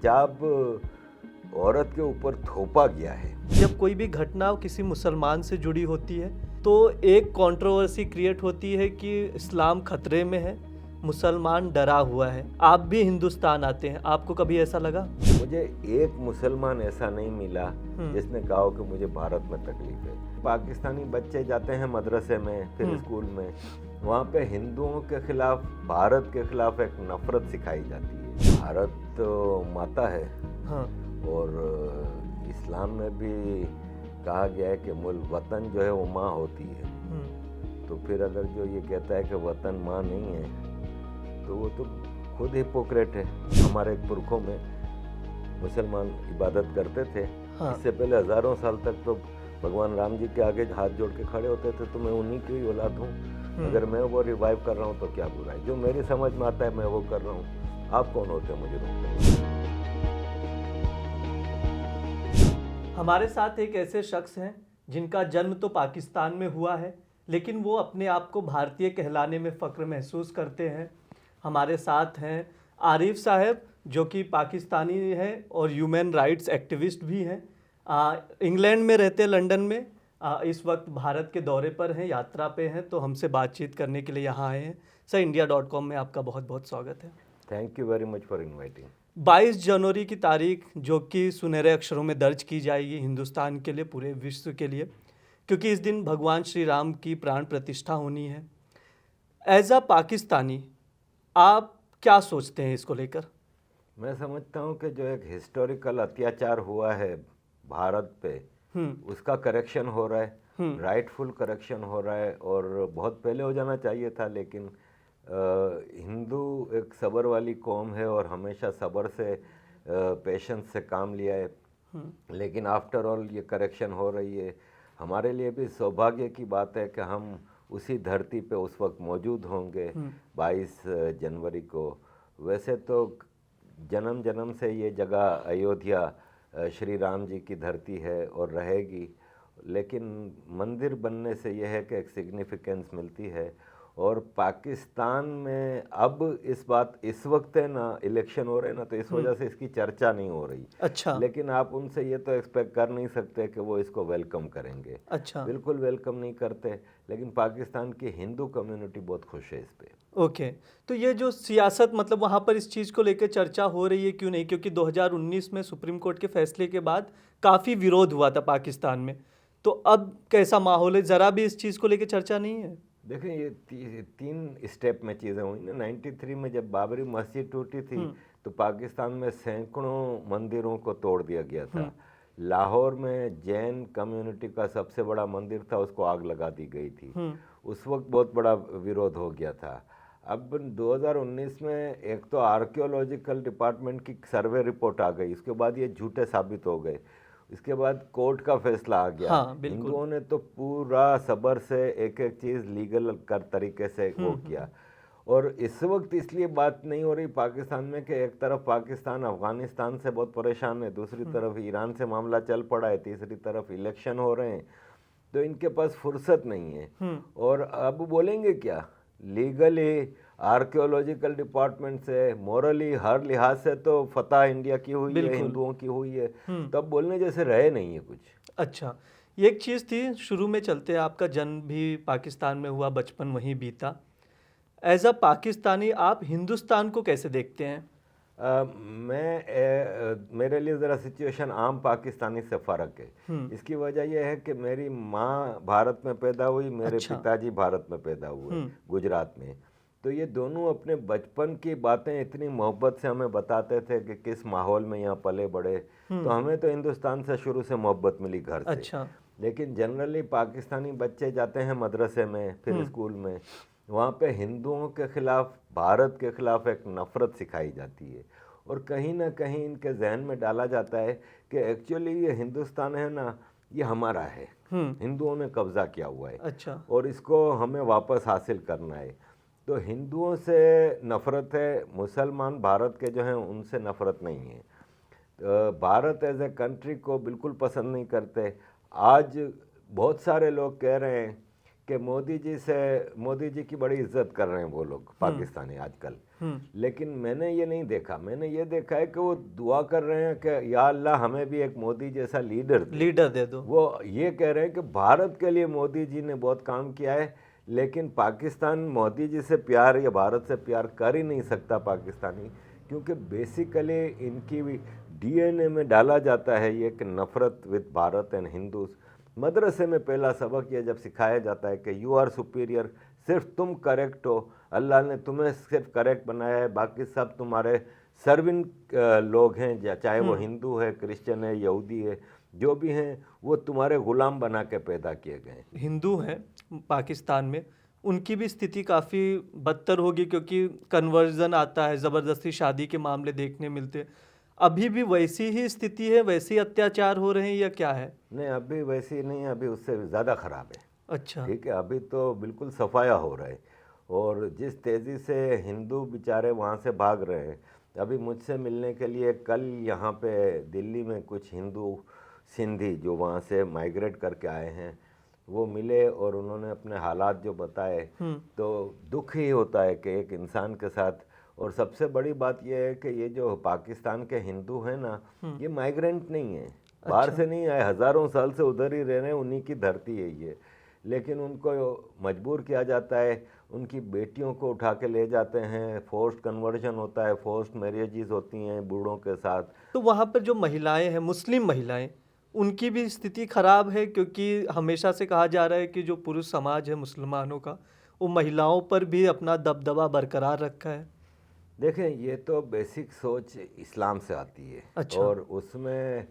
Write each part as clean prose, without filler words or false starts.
हिजाब औरत के ऊपर थोपा गया है। जब कोई भी घटना किसी मुसलमान से जुड़ी होती है तो एक कंट्रोवर्सी क्रिएट होती है कि इस्लाम खतरे में है, मुसलमान डरा हुआ है। आप भी हिंदुस्तान आते हैं, आपको कभी ऐसा लगा? मुझे एक मुसलमान ऐसा नहीं मिला जिसने कहा हो कि मुझे भारत में तकलीफ है। पाकिस्तानी बच्चे जाते हैं मदरसे में, फिर स्कूल में, वहाँ पे हिंदुओं के खिलाफ, भारत के खिलाफ एक नफरत सिखाई जाती है। भारत तो माता है। हाँ। और इस्लाम में भी कहा गया है कि मुल्क वतन जो है वो माँ होती है। तो फिर अगर जो ये कहता है कि वतन माँ नहीं है तो वो तो खुद हिपोक्रेट है। हमारे पुरखों में मुसलमान इबादत करते थे। हाँ। इससे पहले हजारों साल तक तो भगवान राम जी के आगे हाथ जोड़ के खड़े होते थे। तो मैं उन्हीं की ही औलाद हूँ। अगर मैं वो रिवाइव कर रहा हूँ तो क्या बुरा है? जो मेरी समझ में आता है मैं वो कर रहा हूँ। आप कौन होते हैं मुझे रोकने? हमारे साथ एक ऐसे शख्स हैं जिनका जन्म तो पाकिस्तान में हुआ है, लेकिन वो अपने आप को भारतीय कहलाने में फ़ख्र महसूस करते हैं। हमारे साथ हैं आरिफ साहब, जो कि पाकिस्तानी हैं और ह्यूमन राइट्स एक्टिविस्ट भी हैं। इंग्लैंड में रहते हैं, लंदन में। इस वक्त भारत के दौरे पर हैं, यात्रा पे हैं, तो हमसे बातचीत करने के लिए यहाँ आए हैं। सर, इंडिया.com में आपका बहुत बहुत स्वागत है। Thank you very much for inviting. 22 जनवरी की तारीख जो कि सुनहरे अक्षरों में दर्ज की जाएगी हिंदुस्तान के लिए, पूरे विश्व के लिए, क्योंकि इस दिन भगवान श्री राम की प्राण प्रतिष्ठा होनी है। एज अ पाकिस्तानी आप क्या सोचते हैं इसको लेकर? मैं समझता हूँ कि जो एक हिस्टोरिकल अत्याचार हुआ है भारत पे, उसका करेक्शन हो रहा है, राइटफुल करेक्शन हो रहा है, और बहुत पहले हो जाना चाहिए था। लेकिन हिंदू एक सब्र वाली कौम है और हमेशा सब्र से, पेशेंस से काम लिया है। लेकिन आफ्टर ऑल ये करेक्शन हो रही है। हमारे लिए भी सौभाग्य की बात है कि हम उसी धरती पे उस वक्त मौजूद होंगे 22 जनवरी को। वैसे तो जन्म जन्म से ये जगह अयोध्या श्री राम जी की धरती है और रहेगी, लेकिन मंदिर बनने से यह है कि एक सिग्निफिकेंस मिलती है। और पाकिस्तान में अब इस वक्त है ना, इलेक्शन हो रहे हैं ना, तो इस वजह से इसकी चर्चा नहीं हो रही। अच्छा। लेकिन आप उनसे ये तो एक्सपेक्ट कर नहीं सकते कि वो इसको वेलकम करेंगे। अच्छा। बिल्कुल वेलकम नहीं करते। लेकिन पाकिस्तान की हिंदू कम्युनिटी बहुत खुश है इस पे। ओके। तो ये जो सियासत, मतलब वहाँ पर इस चीज़ को लेकर चर्चा हो रही है, क्यों नहीं? क्योंकि 2019 में सुप्रीम कोर्ट के फैसले के बाद काफ़ी विरोध हुआ था पाकिस्तान में। तो अब कैसा माहौल है? ज़रा भी इस चीज़ को लेकर चर्चा नहीं है? देखिए, ये तीन स्टेप में चीज़ें हुई ना। 93 में जब बाबरी मस्जिद टूटी थी तो पाकिस्तान में सैकड़ों मंदिरों को तोड़ दिया गया था। लाहौर में जैन कम्युनिटी का सबसे बड़ा मंदिर था, उसको आग लगा दी गई थी। उस वक्त बहुत बड़ा विरोध हो गया था। अब 2019 में एक तो आर्कियोलॉजिकल डिपार्टमेंट की सर्वे रिपोर्ट आ गई, उसके बाद ये झूठे साबित हो गए। इसके बाद कोर्ट का फैसला आ गया। हाँ, बिल्कुल। हिंदुओं ने तो पूरा सब्र से एक एक चीज़ लीगल कर तरीके से वो किया। और इस वक्त इसलिए बात नहीं हो रही पाकिस्तान में कि एक तरफ पाकिस्तान अफगानिस्तान से बहुत परेशान है, दूसरी तरफ ईरान से मामला चल पड़ा है, तीसरी तरफ इलेक्शन हो रहे हैं। तो इनके पास फुर्सत नहीं है। और अब बोलेंगे क्या? लीगली, आर्कियोलॉजिकल डिपार्टमेंट से, मोरली, हर लिहाज से तो फतह इंडिया की हुई है, हिंदुओं की हुई है। तब बोलने जैसे रहे नहीं है कुछ। अच्छा, ये एक चीज़ थी। शुरू में चलते, आपका जन्म भी पाकिस्तान में हुआ, बचपन वहीं बीता। एज अ पाकिस्तानी आप हिंदुस्तान को कैसे देखते हैं? मेरे लिए ज़रा सिचुएशन आम पाकिस्तानी से फ़र्क है। इसकी वजह यह है कि मेरी माँ भारत में पैदा हुई, मेरे पिताजी भारत में पैदा हुए, गुजरात में। तो ये दोनों अपने बचपन की बातें इतनी मोहब्बत से हमें बताते थे कि किस माहौल में यहाँ पले बड़े। तो हमें तो हिंदुस्तान से शुरू से मोहब्बत मिली घर से। अच्छा। लेकिन जनरली पाकिस्तानी बच्चे जाते हैं मदरसे में, फिर स्कूल में, वहाँ पे हिंदुओं के खिलाफ, भारत के खिलाफ एक नफ़रत सिखाई जाती है। और कहीं ना कहीं इनके जहन में डाला जाता है कि एक्चुअली ये हिंदुस्तान है ना, ये हमारा है, हिंदुओं ने कब्जा किया हुआ है। अच्छा। और इसको हमें वापस हासिल करना है। तो हिंदुओं से नफ़रत है। मुसलमान भारत के जो हैं उनसे नफ़रत नहीं है। भारत एज ए कंट्री को बिल्कुल पसंद नहीं करते। आज बहुत सारे लोग कह रहे हैं कि मोदी जी की बड़ी इज्जत कर रहे हैं वो लोग, पाकिस्तानी आजकल। लेकिन मैंने ये नहीं देखा। मैंने ये देखा है कि वो दुआ कर रहे हैं कि या अल्लाह हमें भी एक मोदी जैसा लीडर दे दो। वो ये कह रहे हैं कि भारत के लिए मोदी जी ने बहुत काम किया है, लेकिन पाकिस्तान मोदी जी से प्यार या भारत से प्यार कर ही नहीं सकता पाकिस्तानी, क्योंकि बेसिकली इनकी डीएनए में डाला जाता है ये कि नफ़रत विद भारत एंड हिंदूज। मदरसे में पहला सबक ये जब सिखाया जाता है कि यू आर सुपीरियर, सिर्फ तुम करेक्ट हो, अल्लाह ने तुम्हें सिर्फ करेक्ट बनाया है, बाकी सब तुम्हारे सर्विंग लोग हैं, चाहे वो हिंदू है, क्रिश्चियन है, यहूदी है, जो भी हैं वो तुम्हारे गुलाम बना के पैदा किए गए। हिंदू हैं पाकिस्तान में, उनकी भी स्थिति काफ़ी बदतर होगी, क्योंकि कन्वर्जन आता है, ज़बरदस्ती शादी के मामले देखने मिलते हैं। अभी भी वैसी ही स्थिति है, वैसे ही अत्याचार हो रहे हैं या क्या है? नहीं, अभी वैसी नहीं है, अभी उससे ज़्यादा ख़राब है। अच्छा, ठीक है, अभी तो बिल्कुल सफाया हो रहा है, और जिस तेज़ी से हिंदू बेचारे वहाँ से भाग रहे हैं। अभी मुझसे मिलने के लिए कल यहाँ पे दिल्ली में कुछ हिंदू सिंधी जो वहाँ से माइग्रेट करके आए हैं वो मिले, और उन्होंने अपने हालात जो बताए तो दुख ही होता है कि एक इंसान के साथ। और सबसे बड़ी बात यह है कि ये जो पाकिस्तान के हिंदू हैं ना, ये माइग्रेंट नहीं है, बाहर से नहीं आए, हज़ारों साल से उधर ही रह रहे हैं, उन्हीं की धरती है ये, लेकिन उनको मजबूर किया जाता है, उनकी बेटियों को उठा के ले जाते हैं, फोर्स्ड कन्वर्जन होता है, फोर्स्ड मैरिजेस होती हैं बूढ़ों के साथ। तो वहाँ पर जो महिलाएं हैं, मुस्लिम महिलाएं, उनकी भी स्थिति खराब है, क्योंकि हमेशा से कहा जा रहा है कि जो पुरुष समाज है मुसलमानों का, वो महिलाओं पर भी अपना दबदबा बरकरार रखा है। देखें, ये तो बेसिक सोच इस्लाम से आती है। अच्छा। और उसमें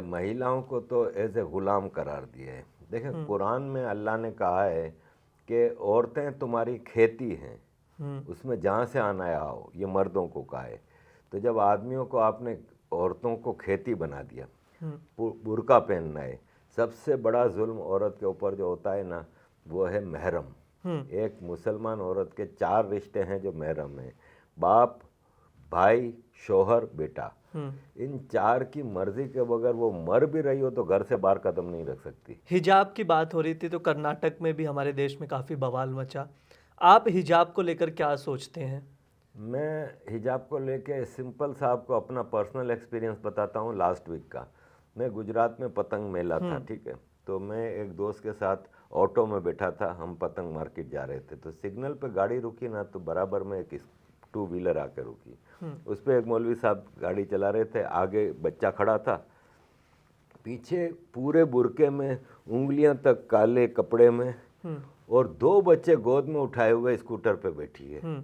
महिलाओं को तो एज ए ग़ुलाम करार दिया है। देखें, कुरान में अल्लाह ने कहा है कि औरतें तुम्हारी खेती हैं, उसमें जहाँ से आना है आओ, ये मर्दों को कहा है। तो जब आदमियों को आपने औरतों को खेती बना दिया, बुर्का पहनना है, सबसे बड़ा जुल्म औरत के ऊपर जो होता है ना, वो है महरम। एक मुसलमान औरत के 4 रिश्ते हैं जो महरम हैं, बाप, भाई, शोहर, बेटा। इन 4 की मर्जी के बगैर वो मर भी रही हो तो घर से बाहर कदम नहीं रख सकती। हिजाब की बात हो रही थी, तो कर्नाटक में भी हमारे देश में काफ़ी बवाल मचा। आप हिजाब को लेकर क्या सोचते हैं? मैं हिजाब को लेके सिंपल सा आपको अपना पर्सनल एक्सपीरियंस बताता हूँ। लास्ट वीक का मैं गुजरात में पतंग मेला था, ठीक है, तो मैं एक दोस्त के साथ ऑटो में बैठा था, हम पतंग मार्केट जा रहे थे, तो सिग्नल पे गाड़ी रुकी ना, तो बराबर में एक 2 व्हीलर आकर रुकी। उस पर एक मौलवी साहब गाड़ी चला रहे थे, आगे बच्चा खड़ा था, पीछे पूरे बुरके में, उंगलियां तक काले कपड़े में, और 2 बच्चे गोद में उठाए हुए स्कूटर पे बैठी है।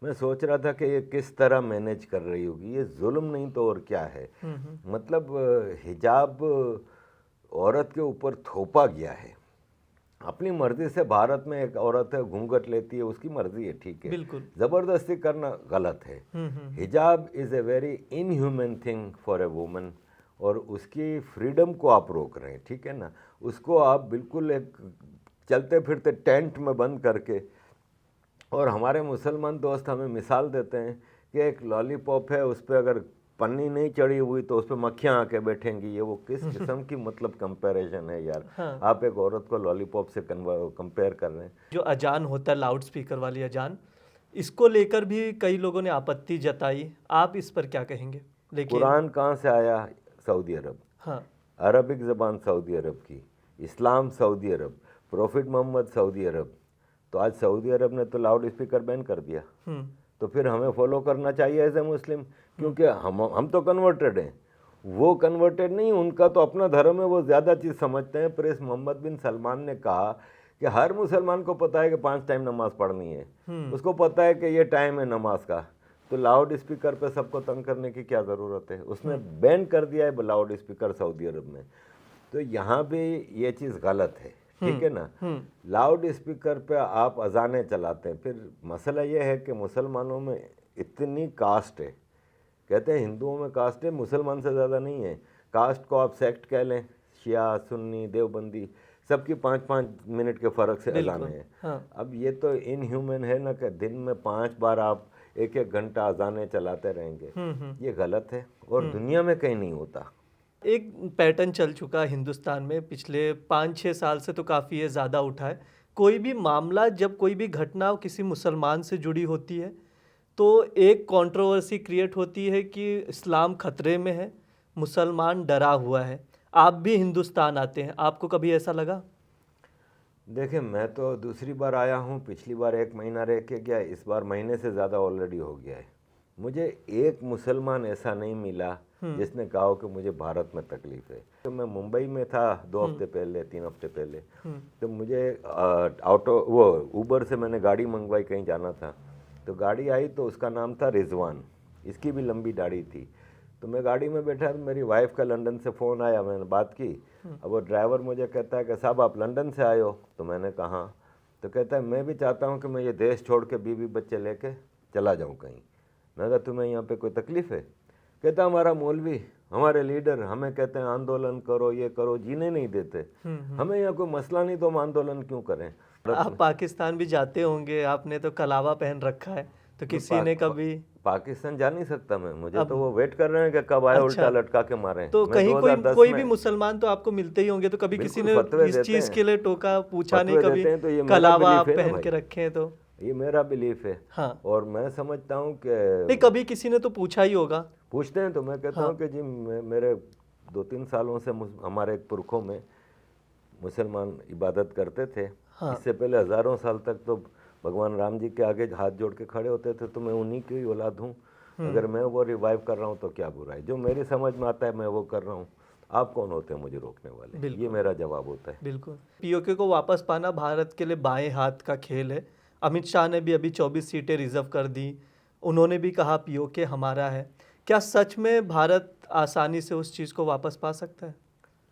मैं सोच रहा था कि ये किस तरह मैनेज कर रही होगी, ये जुल्म नहीं तो और क्या है। मतलब हिजाब औरत के ऊपर थोपा गया है। अपनी मर्जी से भारत में एक औरत है घूंघट लेती है, उसकी मर्जी है, ठीक है, बिल्कुल। ज़बरदस्ती करना गलत है। हिजाब is a very inhuman thing for a woman, और उसकी फ्रीडम को आप रोक रहे हैं, ठीक है ना। उसको आप बिल्कुल एक चलते फिरते टेंट में बंद करके, और हमारे मुसलमान दोस्त हमें मिसाल देते हैं कि एक लॉलीपॉप है, उस पर अगर पन्नी नहीं चढ़ी हुई तो उस पर मक्खियाँ आके बैठेंगी। ये वो किस किस्म की मतलब कंपैरिजन है यार। हाँ। आप एक औरत को लॉलीपॉप से कंपेयर कर रहे हैं। जो अजान होता है, लाउड स्पीकर वाली अजान, इसको लेकर भी कई लोगों ने आपत्ति जताई, आप इस पर क्या कहेंगे? लेकिन कुरान कहाँ से आया? सऊदी अरब। हाँ, अरबिक ज़बान सऊदी अरब की, इस्लाम सऊदी अरब, प्रॉफिट मोहम्मद सऊदी अरब। तो आज सऊदी अरब ने तो लाउड स्पीकर बैन कर दिया, तो फिर हमें फॉलो करना चाहिए एज ए मुस्लिम, क्योंकि हम तो कन्वर्टेड हैं, वो कन्वर्टेड नहीं, उनका तो अपना धर्म है, वो ज़्यादा चीज़ समझते हैं। प्रेस मोहम्मद बिन सलमान ने कहा कि हर मुसलमान को पता है कि 5 टाइम नमाज पढ़नी है, उसको पता है कि ये टाइम है नमाज का, तो लाउड स्पीकर पे सबको तंग करने की क्या ज़रूरत है। उसने बैन कर दिया है लाउड स्पीकर सऊदी अरब में। तो यहाँ भी ये चीज़ गलत है, ठीक है ना। लाउड स्पीकर पे आप अजानें चलाते हैं। फिर मसला ये है कि मुसलमानों में इतनी कास्ट है, कहते हैं हिंदुओं में कास्ट है, मुसलमान से ज़्यादा नहीं है। कास्ट को आप सेक्ट कह लें, शिया, सुन्नी, देवबंदी, सबकी 5-5 मिनट के फ़र्क से अजानें हैं। हाँ। अब ये तो इनह्यूमन है ना कि दिन में 5 बार आप 1-1 घंटा अजानें चलाते रहेंगे, ये गलत है, और दुनिया में कहीं नहीं होता। एक पैटर्न चल चुका है हिंदुस्तान में पिछले 5-6 साल से, तो काफ़ी ये ज़्यादा उठा है। कोई भी मामला, जब कोई भी घटना किसी मुसलमान से जुड़ी होती है, तो एक कंट्रोवर्सी क्रिएट होती है कि इस्लाम खतरे में है, मुसलमान डरा हुआ है। आप भी हिंदुस्तान आते हैं, आपको कभी ऐसा लगा? देखिए, मैं तो दूसरी बार आया हूँ। पिछली बार 1 महीना रह के गया, इस बार महीने से ज़्यादा ऑलरेडी हो गया है। मुझे एक मुसलमान ऐसा नहीं मिला जिसने कहा हो कि मुझे भारत में तकलीफ़ है। तो मैं मुंबई में था 2 हफ्ते पहले, 3 हफ्ते पहले, तो मुझे वो ऊबर से मैंने गाड़ी मंगवाई, कहीं जाना था। तो गाड़ी आई तो उसका नाम था रिजवान, इसकी भी लंबी दाढ़ी थी। तो मैं गाड़ी में बैठा, तो मेरी वाइफ का लंदन से फ़ोन आया, मैंने बात की। अब वो ड्राइवर मुझे कहता है कि साहब आप लंदन से आए हो? तो मैंने कहा हाँ। तो कहता है मैं भी चाहता हूँ कि मैं ये देश छोड़ के बीवी बच्चे लेके चला जाऊँ कहीं। मैं कहा तुम्हें यहाँ पे कोई तकलीफ़ है? कहता हमारा मौलवी, हमारे लीडर हमें कहते हैं आंदोलन करो, ये करो, जीने नहीं देते। हमें यहाँ कोई मसला नहीं तो हम आंदोलन क्यों करें? आप पाकिस्तान भी जाते होंगे, आपने तो कलावा पहन रखा है, तो किसी ने कभी पाकिस्तान जा नहीं सकता मैं, मुझे तो वो वेट कर रहे हैं कि कब आए, उल्टा लटका के मारे। तो मैं कहीं 2010 कोई में भी मुसलमान तो आपको मिलते ही होंगे, तो कभी किसी ने फतवे इस देते चीज हैं। के लिए टोका, पूछा नहीं फतवे कभी देते हैं, तो ये मेरा कलावा बिलीफ आप है ना पहन भाई। के रखे हैं तो? ये मेरा बिलीफ है। हाँ। और मैं समझता हूँ नहीं, कि कभी किसी ने तो पूछा ही होगा। पूछते हैं तो मैं कहता हूँ कि जी मेरे 2-3 सालों से हमारे पुरखों में मुसलमान इबादत करते थे। इससे पहले हज़ारों साल तक तो भगवान राम जी के आगे हाथ जोड़ के खड़े होते थे। तो मैं उन्हीं की औलाद हूँ। अगर मैं वो रिवाइव कर रहा हूँ तो क्या बुरा है? जो मेरी समझ में आता है मैं वो कर रहा हूँ। आप कौन होते हैं मुझे रोकने वाले? ये मेरा जवाब होता है। बिल्कुल। पीओके को वापस पाना भारत के लिए बाएं हाथ का खेल है। अमित शाह ने भी अभी 24 सीटें रिजर्व कर दी। उन्होंने भी कहा पीओके हमारा है। क्या सच में भारत आसानी से उस चीज़ को वापस पा सकता है?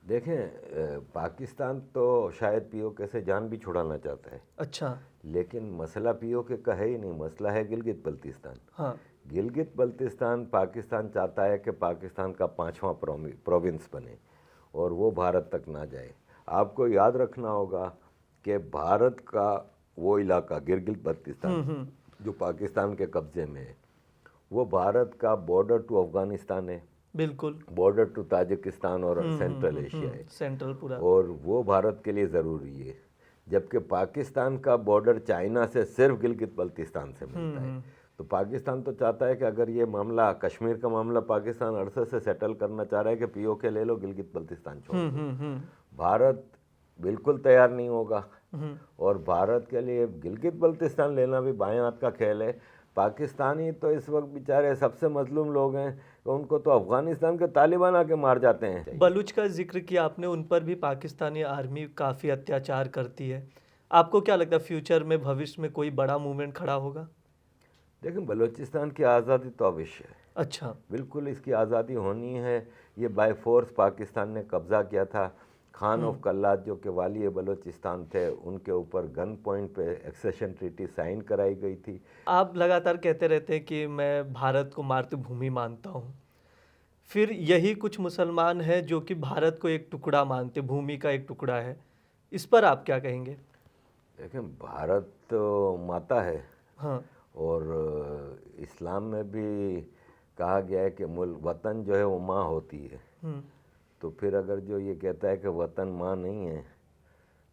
देखें, पाकिस्तान तो शायद पीओके से जान भी छुड़ाना चाहता है। अच्छा। लेकिन मसला पीओके का है ही नहीं, मसला है गिलगित बल्तिस्तान। हाँ। गिलगित बल्तिस्तान पाकिस्तान चाहता है कि पाकिस्तान का 5वां प्रोविंस बने और वो भारत तक ना जाए। आपको याद रखना होगा कि भारत का वो इलाका गिलगित बल्तिस्तान जो पाकिस्तान के कब्जे में है, वो भारत का बॉर्डर टू अफगानिस्तान है, बिल्कुल, बॉर्डर टू ताजिकिस्तान और सेंट्रल एशिया है, सेंट्रल पूरा, और वो भारत के लिए ज़रूरी है। जबकि पाकिस्तान का बॉर्डर चाइना से सिर्फ गिलगित बल्तिस्तान से मिलता है। तो पाकिस्तान तो चाहता है कि अगर ये मामला, कश्मीर का मामला पाकिस्तान अरसे से सेटल करना चाह रहा है कि पीओके ले लो, गिलगित बल्तिस्तान छोड़ दो। भारत बिल्कुल तैयार नहीं होगा। और भारत के लिए गिलगित बल्तिस्तान लेना भी बाएं हाथ का खेल है। पाकिस्तानी तो इस वक्त बेचारे सबसे मजलूम लोग हैं, उनको तो अफगानिस्तान के तालिबान आके मार जाते हैं। बलूच का जिक्र किया आपने, उन पर भी पाकिस्तानी आर्मी काफ़ी अत्याचार करती है। आपको क्या लगता है फ्यूचर में, भविष्य में कोई बड़ा मूवमेंट खड़ा होगा? देखिए, बलूचिस्तान की आज़ादी तो अवश्य है। अच्छा। बिल्कुल इसकी आज़ादी होनी है। ये बाय फोर्स पाकिस्तान ने कब्ज़ा किया था। खान ऑफ कल्लात जो कि वाली बलूचिस्तान थे, उनके ऊपर गन पॉइंट पे एक्सेशन ट्रीटी साइन कराई गई थी। आप लगातार कहते रहते हैं कि मैं भारत को मातृभूमि मानता हूँ, फिर यही कुछ मुसलमान हैं जो कि भारत को एक टुकड़ा मानते, भूमि का एक टुकड़ा है। इस पर आप क्या कहेंगे? देखें, भारत तो माता है। हाँ। और इस्लाम में भी कहा गया है कि वतन जो है वो माँ होती है। तो फिर अगर जो ये कहता है कि वतन माँ नहीं है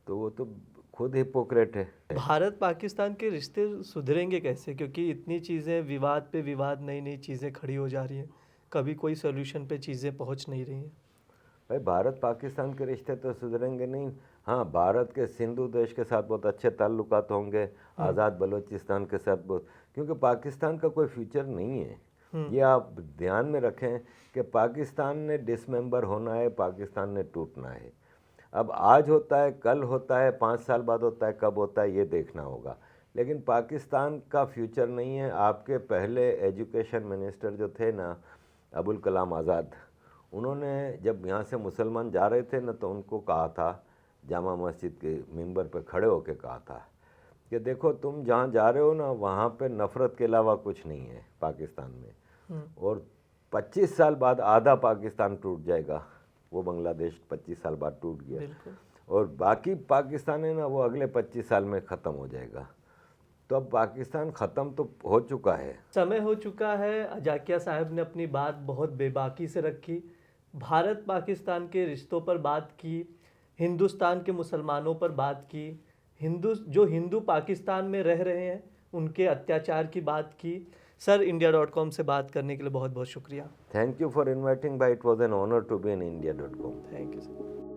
तो वो तो खुद हिपोक्रेट है। भारत पाकिस्तान के रिश्ते सुधरेंगे कैसे? क्योंकि इतनी चीज़ें विवाद पे विवाद, नई नई चीज़ें खड़ी हो जा रही हैं, कभी कोई सोल्यूशन पे चीज़ें पहुंच नहीं रही हैं। भाई, भारत पाकिस्तान के रिश्ते तो सुधरेंगे नहीं। हाँ, भारत के सिंधु देश के साथ बहुत अच्छे ताल्लुकात होंगे, आज़ाद बलूचिस्तान के साथ बहुत, क्योंकि पाकिस्तान का कोई फ्यूचर नहीं है। ये आप ध्यान में रखें कि पाकिस्तान ने डिसमेंबर होना है, पाकिस्तान ने टूटना है। अब आज होता है, कल होता है, 5 साल बाद होता है, कब होता है ये देखना होगा। लेकिन पाकिस्तान का फ्यूचर नहीं है। आपके पहले एजुकेशन मिनिस्टर जो थे ना, अबुल कलाम आज़ाद, उन्होंने जब यहाँ से मुसलमान जा रहे थे ना, तो उनको कहा था, जामा मस्जिद के मिंबर पे खड़े होकर कहा था कि देखो तुम जहाँ जा रहे हो ना, वहाँ पे नफ़रत के अलावा कुछ नहीं है पाकिस्तान में। और 25 साल बाद आधा पाकिस्तान टूट जाएगा। वो बांग्लादेश 25 साल बाद टूट गया, और बाकी पाकिस्तान है ना, वो अगले 25 साल में ख़त्म हो जाएगा। तो अब पाकिस्तान ख़त्म तो हो चुका है, समय हो चुका है। जाकिया साहब ने अपनी बात बहुत बेबाकी से रखी, भारत पाकिस्तान के रिश्तों पर बात की, हिंदुस्तान के मुसलमानों पर बात की, जो हिंदू पाकिस्तान में रह रहे हैं उनके अत्याचार की बात की। सर, India.com से बात करने के लिए बहुत बहुत शुक्रिया। Thank you for inviting, by it was an honor to be in India.com. Thank you sir.